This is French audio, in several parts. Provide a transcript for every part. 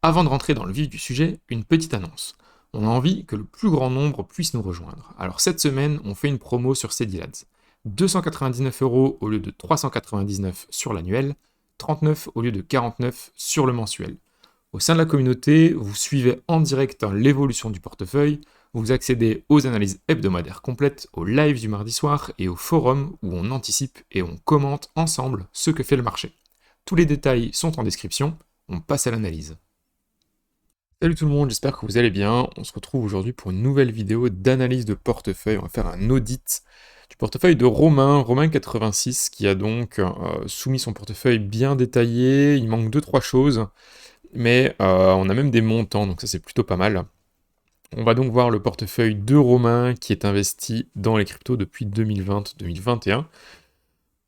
Avant de rentrer dans le vif du sujet, une petite annonce. On a envie que le plus grand nombre puisse nous rejoindre. Alors cette semaine, on fait une promo sur Cédilad. 299 € au lieu de 399 sur l'annuel, 39 au lieu de 49 sur le mensuel. Au sein de la communauté, vous suivez en direct l'évolution du portefeuille, vous accédez aux analyses hebdomadaires complètes, aux lives du mardi soir et au forum où on anticipe et on commente ensemble ce que fait le marché. Tous les détails sont en description, on passe à l'analyse. Salut tout le monde, j'espère que vous allez bien. On se retrouve aujourd'hui pour une nouvelle vidéo d'analyse de portefeuille. On va faire un audit du portefeuille de Romain86, qui a donc soumis son portefeuille bien détaillé. Il manque 2-3 choses, mais on a même des montants, donc ça c'est plutôt pas mal. On va donc voir le portefeuille de Romain qui est investi dans les cryptos depuis 2020-2021.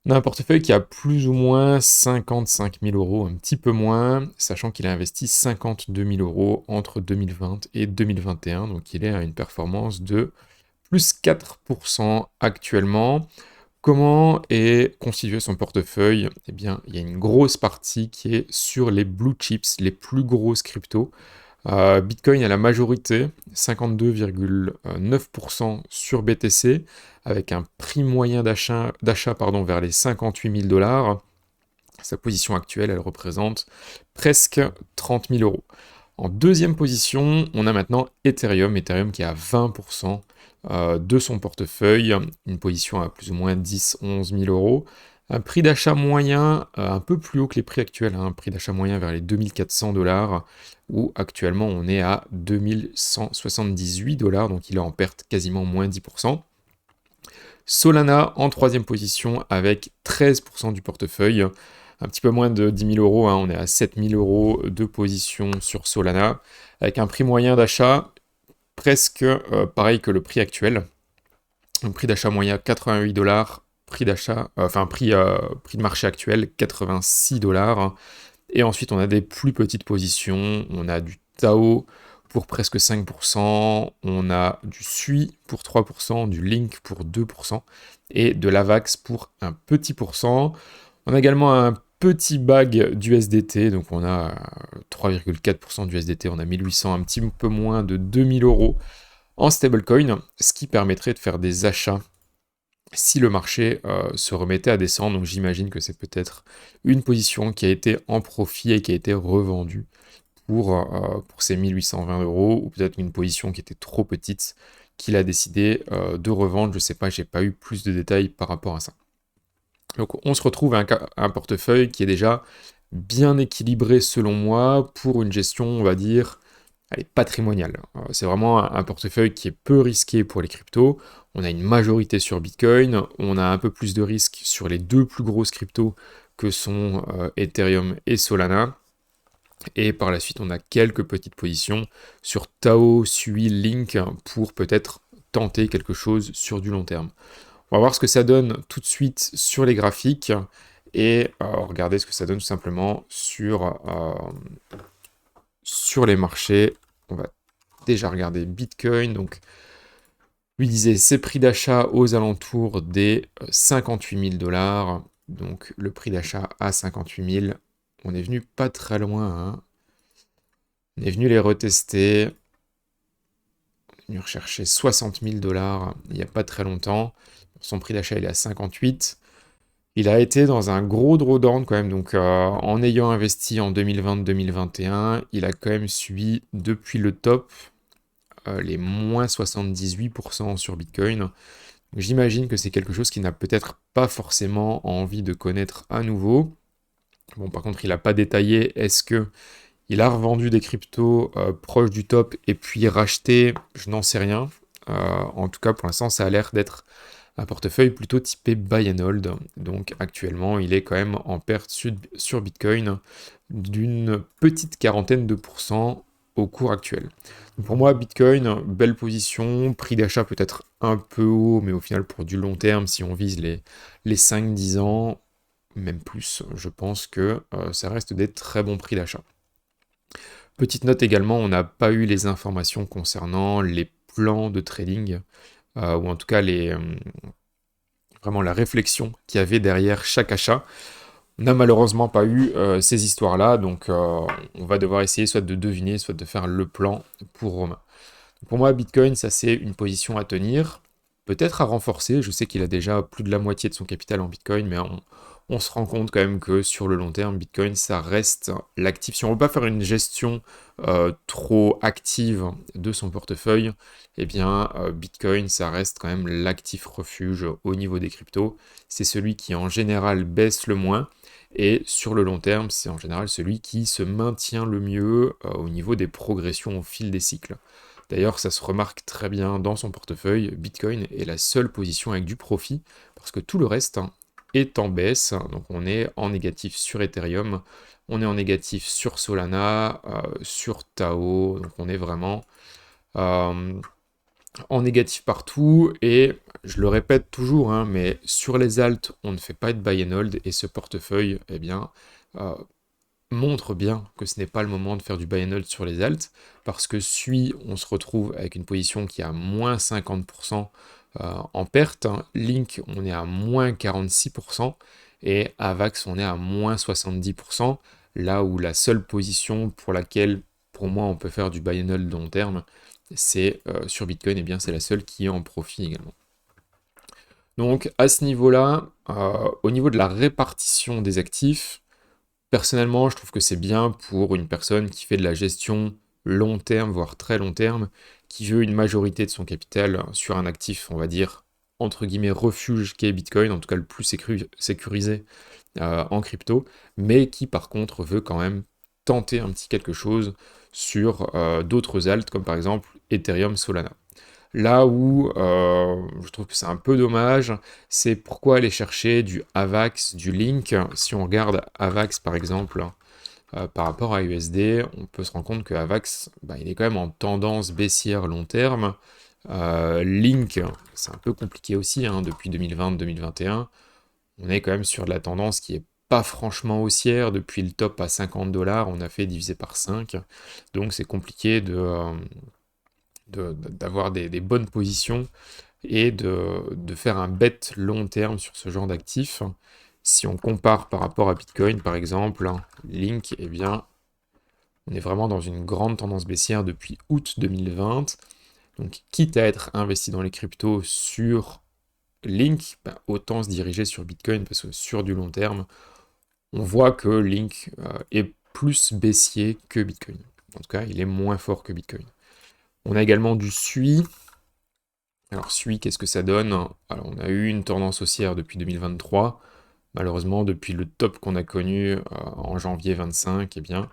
On a un portefeuille qui a plus ou moins 55 000 €, un petit peu moins, sachant qu'il a investi 52 000 € entre 2020 et 2021, donc il est à une performance de plus 4% actuellement. Comment est constitué son portefeuille? Eh bien, il y a une grosse partie qui est sur les blue chips, les plus grosses cryptos. Bitcoin a la majorité, 52,9% sur BTC, avec un prix moyen d'achat vers les 58 000 $. Sa position actuelle, elle représente presque 30 000 €. En deuxième position, on a maintenant Ethereum qui est à 20% de son portefeuille, une position à plus ou moins 10-11 000 €. Un prix d'achat moyen un peu plus haut que les prix actuels, un prix d'achat moyen vers les 2400 $, où actuellement on est à 2178 $, donc il est en perte quasiment moins 10%. Solana en troisième position avec 13% du portefeuille, un petit peu moins de 10 000 €, on est à 7 000 € de position sur Solana, avec un prix moyen d'achat presque pareil que le prix actuel. Un prix d'achat moyen 88 $, prix d'achat, prix de marché actuel 86 $. Et ensuite on a des plus petites positions, on a du Tao pour presque 5%, on a du SUI pour 3%, du Link pour 2%, et de l'Avax pour un petit pourcent. On a également un petit bag d'USDT, donc on a 3,4% d'USDT, on a 1800, un petit peu moins de 2000 € en stablecoin, ce qui permettrait de faire des achats si le marché se remettait à descendre. Donc j'imagine que c'est peut-être une position qui a été en profit et qui a été revendue pour ces 1820 €, ou peut-être une position qui était trop petite qu'il a décidé de revendre. Je sais pas, j'ai pas eu plus de détails par rapport à ça. Donc on se retrouve à un portefeuille qui est déjà bien équilibré selon moi pour une gestion, on va dire, patrimoniale. C'est vraiment un portefeuille qui est peu risqué pour les cryptos. On a une majorité sur Bitcoin, on a un peu plus de risque sur les deux plus grosses cryptos que sont Ethereum et Solana. Et par la suite, on a quelques petites positions sur Tao, Sui, Link pour peut-être tenter quelque chose sur du long terme. On va voir ce que ça donne tout de suite sur les graphiques et regarder ce que ça donne tout simplement sur les marchés. On va déjà regarder Bitcoin. Donc, lui disait ses prix d'achat aux alentours des 58 000 $. Donc, le prix d'achat à 58 000. On est venu pas très loin, hein. On est venu les retester. On est venu rechercher 60 000 $ il n'y a pas très longtemps. Son prix d'achat, il est à 58. Il a été dans un gros drawdown quand même, donc en ayant investi en 2020-2021, il a quand même suivi depuis le top les moins 78% sur Bitcoin. J'imagine que c'est quelque chose qu'il n'a peut-être pas forcément envie de connaître à nouveau. Bon, par contre, il n'a pas détaillé, est-ce que il a revendu des cryptos proches du top et puis racheté, je n'en sais rien. En tout cas, pour l'instant, ça a l'air d'être un portefeuille plutôt typé buy and hold. Donc actuellement, il est quand même en perte sur Bitcoin d'une petite quarantaine de pourcents au cours actuel. Donc pour moi, Bitcoin, belle position, prix d'achat peut-être un peu haut, mais au final pour du long terme, si on vise les 5-10 ans, même plus, je pense que ça reste des très bons prix d'achat. Petite note également, on n'a pas eu les informations concernant les plans de trading, ou en tout cas vraiment la réflexion qu'il y avait derrière chaque achat. On n'a malheureusement pas eu ces histoires-là, donc on va devoir essayer soit de deviner, soit de faire le plan pour Romain. Pour moi, Bitcoin, ça c'est une position à tenir, peut-être à renforcer. Je sais qu'il a déjà plus de la moitié de son capital en Bitcoin, mais on se rend compte quand même que sur le long terme, Bitcoin, ça reste l'actif. Si on ne veut pas faire une gestion trop active de son portefeuille, eh bien, Bitcoin, ça reste quand même l'actif refuge au niveau des cryptos. C'est celui qui en général baisse le moins. Et sur le long terme, c'est en général celui qui se maintient le mieux au niveau des progressions au fil des cycles. D'ailleurs, ça se remarque très bien dans son portefeuille, Bitcoin est la seule position avec du profit, parce que tout le reste est en baisse. Donc on est en négatif sur Ethereum, on est en négatif sur Solana, sur Tao, donc on est vraiment euh, en négatif partout, et je le répète toujours, hein, mais sur les alts, on ne fait pas de buy and hold, et ce portefeuille, eh bien, montre bien que ce n'est pas le moment de faire du buy and hold sur les alts, parce que on se retrouve avec une position qui est à moins 50% en perte, hein. Link, on est à moins 46%, et Avax, on est à moins 70%, là où la seule position pour laquelle, pour moi, on peut faire du buy and hold long terme, c'est sur Bitcoin, et bien c'est la seule qui est en profit également. Donc à ce niveau-là, au niveau de la répartition des actifs, personnellement, je trouve que c'est bien pour une personne qui fait de la gestion long terme, voire très long terme, qui veut une majorité de son capital sur un actif, on va dire, entre guillemets, refuge qu'est Bitcoin, en tout cas le plus sécurisé en crypto, mais qui par contre veut quand même tenter un petit quelque chose sur d'autres alts, comme par exemple Ethereum, Solana. Là où je trouve que c'est un peu dommage, c'est pourquoi aller chercher du AVAX, du Link. Si on regarde AVAX par exemple, par rapport à USD, on peut se rendre compte que AVAX, bah, il est quand même en tendance baissière long terme. Link, c'est un peu compliqué aussi, hein, depuis 2020-2021. On est quand même sur de la tendance qui est pas franchement haussière. Depuis le top à 50 $, on a fait diviser par 5. Donc c'est compliqué d'avoir des bonnes positions et de faire un bet long terme sur ce genre d'actifs. Si on compare par rapport à Bitcoin, par exemple, hein, Link, eh bien, on est vraiment dans une grande tendance baissière depuis août 2020. Donc, quitte à être investi dans les cryptos sur Link, ben, autant se diriger sur Bitcoin, parce que sur du long terme, on voit que Link est plus baissier que Bitcoin. En tout cas, il est moins fort que Bitcoin. On a également du SUI. Alors SUI, qu'est-ce que ça donne? Alors on a eu une tendance haussière depuis 2023. Malheureusement, depuis le top qu'on a connu en janvier 25, eh bien,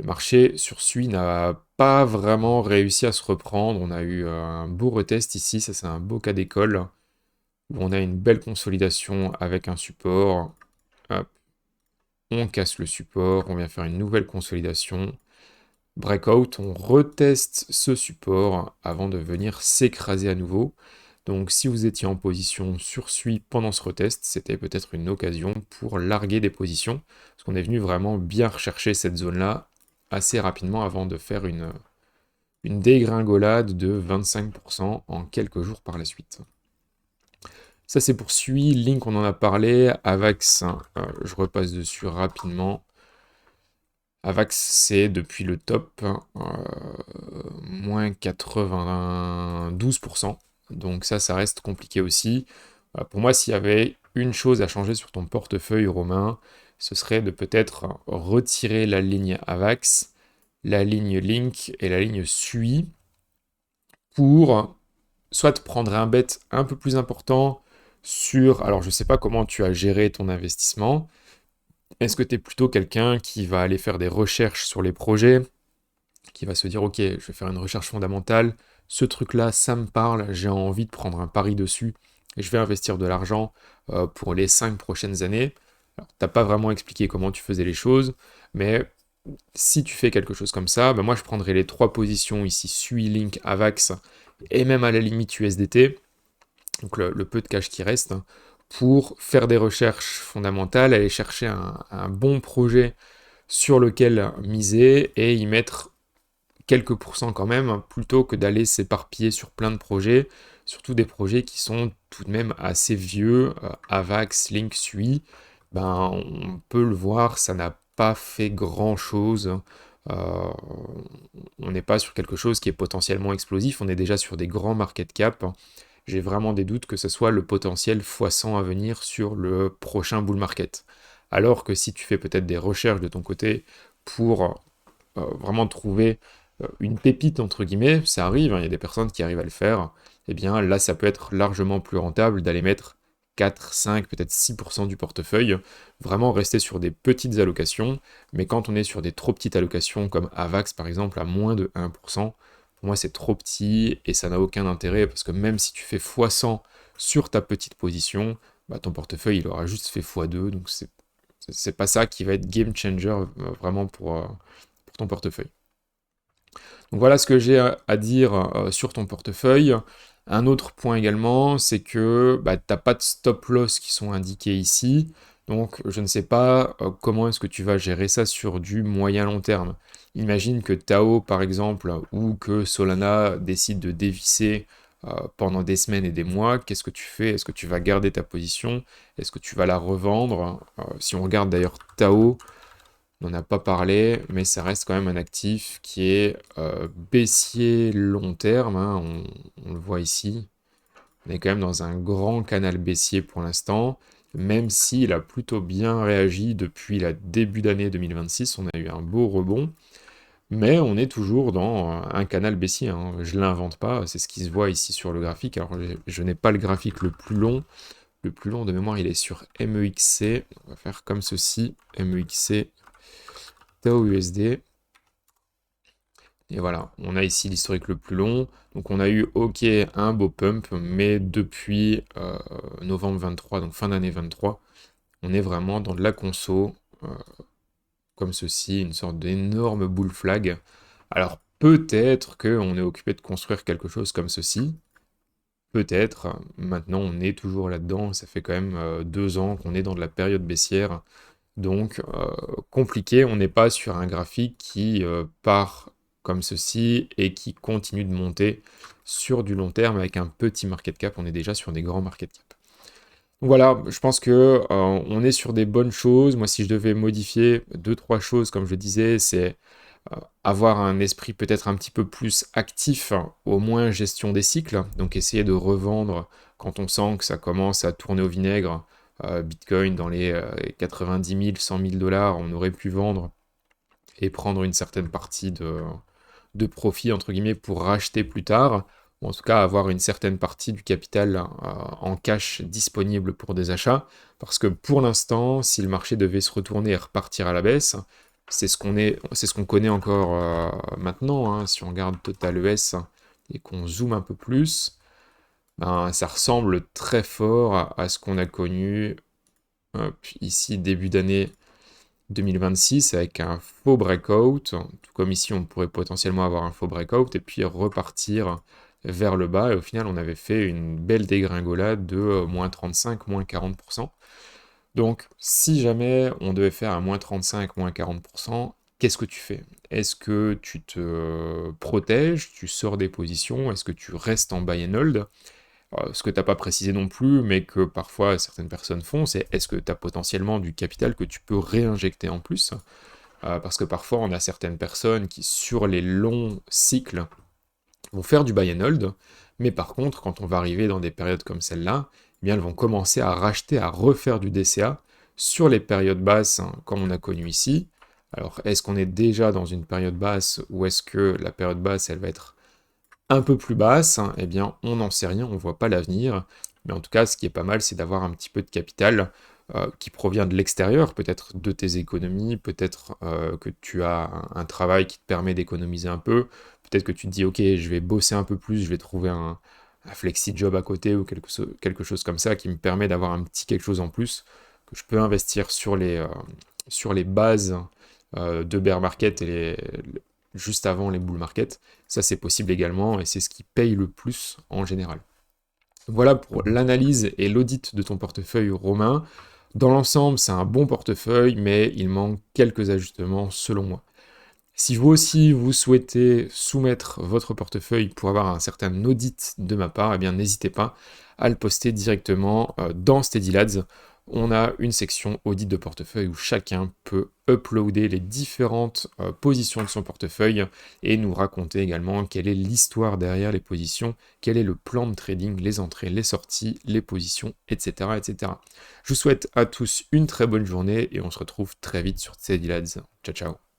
le marché sur SUI n'a pas vraiment réussi à se reprendre. On a eu un beau retest ici, ça c'est un beau cas d'école, où on a une belle consolidation avec un support. Hop, on casse le support, on vient faire une nouvelle consolidation. Breakout, on reteste ce support avant de venir s'écraser à nouveau. Donc si vous étiez en position sur SUI pendant ce retest, c'était peut-être une occasion pour larguer des positions, parce qu'on est venu vraiment bien rechercher cette zone-là assez rapidement avant de faire une dégringolade de 25% en quelques jours par la suite. Ça c'est pour SUI, Link on en a parlé, Avax, je repasse dessus rapidement. Avax, c'est depuis le top, moins 92%. Donc ça reste compliqué aussi. Pour moi, s'il y avait une chose à changer sur ton portefeuille, Romain, ce serait de peut-être retirer la ligne Avax, la ligne Link et la ligne SUI pour soit prendre un bet un peu plus important sur... Alors, je ne sais pas comment tu as géré ton investissement. Est-ce que tu es plutôt quelqu'un qui va aller faire des recherches sur les projets, qui va se dire, ok, je vais faire une recherche fondamentale, ce truc-là, ça me parle, j'ai envie de prendre un pari dessus, et je vais investir de l'argent pour les 5 prochaines années. Alors, t'as pas vraiment expliqué comment tu faisais les choses, mais si tu fais quelque chose comme ça, ben moi je prendrais les 3 positions ici, SUI, Link, Avax, et même à la limite USDT, donc le peu de cash qui reste, hein, pour faire des recherches fondamentales, aller chercher un bon projet sur lequel miser et y mettre quelques pourcents quand même, plutôt que d'aller s'éparpiller sur plein de projets, surtout des projets qui sont tout de même assez vieux, Avax, Link, Sui, ben, on peut le voir, ça n'a pas fait grand-chose. Euh, on n'est pas sur quelque chose qui est potentiellement explosif, on est déjà sur des grands market cap. J'ai vraiment des doutes que ce soit le potentiel x100 à venir sur le prochain bull market. Alors que si tu fais peut-être des recherches de ton côté pour vraiment trouver une pépite, entre guillemets, ça arrive, hein, il y a des personnes qui arrivent à le faire, et bien là, ça peut être largement plus rentable d'aller mettre 4, 5, peut-être 6% du portefeuille, vraiment rester sur des petites allocations, mais quand on est sur des trop petites allocations, comme Avax par exemple, à moins de 1%, pour moi c'est trop petit, et ça n'a aucun intérêt, parce que même si tu fais x100 sur ta petite position, bah, ton portefeuille il aura juste fait x2, donc c'est pas ça qui va être game changer vraiment pour ton portefeuille. Donc voilà ce que j'ai à dire sur ton portefeuille. Un autre point également, c'est que bah, tu n'as pas de stop loss qui sont indiqués ici. Donc je ne sais pas comment est-ce que tu vas gérer ça sur du moyen long terme. Imagine que Tao par exemple ou que Solana décide de dévisser pendant des semaines et des mois. Qu'est-ce que tu fais? Est-ce que tu vas garder ta position? Est-ce que tu vas la revendre? Si on regarde d'ailleurs Tao, on n'en a pas parlé, mais ça reste quand même un actif qui est baissier long terme, hein, on le voit ici. On est quand même dans un grand canal baissier pour l'instant, même s'il a plutôt bien réagi depuis le début d'année 2026. On a eu un beau rebond, mais on est toujours dans un canal baissier, hein. Je ne l'invente pas, c'est ce qui se voit ici sur le graphique. Alors je n'ai pas le graphique le plus long. Le plus long de mémoire, il est sur MEXC. On va faire comme ceci, MEXC. Tao USD. Et voilà, on a ici l'historique le plus long. Donc on a eu, ok, un beau pump, mais depuis novembre 23, donc fin d'année 23, on est vraiment dans de la conso, comme ceci, une sorte d'énorme bull flag. Alors peut-être qu'on est occupé de construire quelque chose comme ceci, peut-être. Maintenant on est toujours là-dedans, ça fait quand même 2 ans qu'on est dans de la période baissière. Donc, compliqué, on n'est pas sur un graphique qui part comme ceci et qui continue de monter sur du long terme avec un petit market cap, on est déjà sur des grands market cap. Donc voilà, je pense que on est sur des bonnes choses. Moi, si je devais modifier deux, trois choses, comme je le disais, c'est avoir un esprit peut-être un petit peu plus actif, hein, au moins gestion des cycles, donc essayer de revendre quand on sent que ça commence à tourner au vinaigre. Bitcoin dans les 90 000, 100 000 dollars, on aurait pu vendre et prendre une certaine partie de profit, entre guillemets, pour racheter plus tard, ou en tout cas avoir une certaine partie du capital en cash disponible pour des achats, parce que pour l'instant, si le marché devait se retourner et repartir à la baisse, c'est ce qu'on connaît encore maintenant, hein. Si on regarde Total ES et qu'on zoome un peu plus, ben, ça ressemble très fort à ce qu'on a connu ici début d'année 2026 avec un faux breakout, tout comme ici on pourrait potentiellement avoir un faux breakout et puis repartir vers le bas, et au final on avait fait une belle dégringolade de moins 35, moins 40%. Donc si jamais on devait faire un moins 35, moins 40%, qu'est-ce que tu fais? Est-ce que tu te protèges, tu sors des positions, est-ce que tu restes en buy and hold? Ce que tu n'as pas précisé non plus, mais que parfois certaines personnes font, c'est est-ce que tu as potentiellement du capital que tu peux réinjecter en plus? Parce que parfois on a certaines personnes qui, sur les longs cycles, vont faire du buy and hold, mais par contre, quand on va arriver dans des périodes comme celle-là, eh bien elles vont commencer à racheter, à refaire du DCA sur les périodes basses, hein, comme on a connu ici. Alors, est-ce qu'on est déjà dans une période basse, ou est-ce que la période basse, elle va être un peu plus basse, hein, eh bien, on n'en sait rien, on ne voit pas l'avenir. Mais en tout cas, ce qui est pas mal, c'est d'avoir un petit peu de capital qui provient de l'extérieur, peut-être de tes économies, peut-être que tu as un travail qui te permet d'économiser un peu, peut-être que tu te dis, ok, je vais bosser un peu plus, je vais trouver un flexi-job à côté ou quelque chose comme ça qui me permet d'avoir un petit quelque chose en plus, que je peux investir sur les bases de bear market et juste avant les bull market. Ça, c'est possible également et c'est ce qui paye le plus en général. Voilà pour l'analyse et l'audit de ton portefeuille Romain. Dans l'ensemble, c'est un bon portefeuille, mais il manque quelques ajustements selon moi. Si vous aussi vous souhaitez soumettre votre portefeuille pour avoir un certain audit de ma part, eh bien n'hésitez pas à le poster directement dans SteadyLads. On a une section audit de portefeuille où chacun peut uploader les différentes positions de son portefeuille et nous raconter également quelle est l'histoire derrière les positions, quel est le plan de trading, les entrées, les sorties, les positions, etc., etc. Je vous souhaite à tous une très bonne journée et on se retrouve très vite sur SteadyLads. Ciao ciao.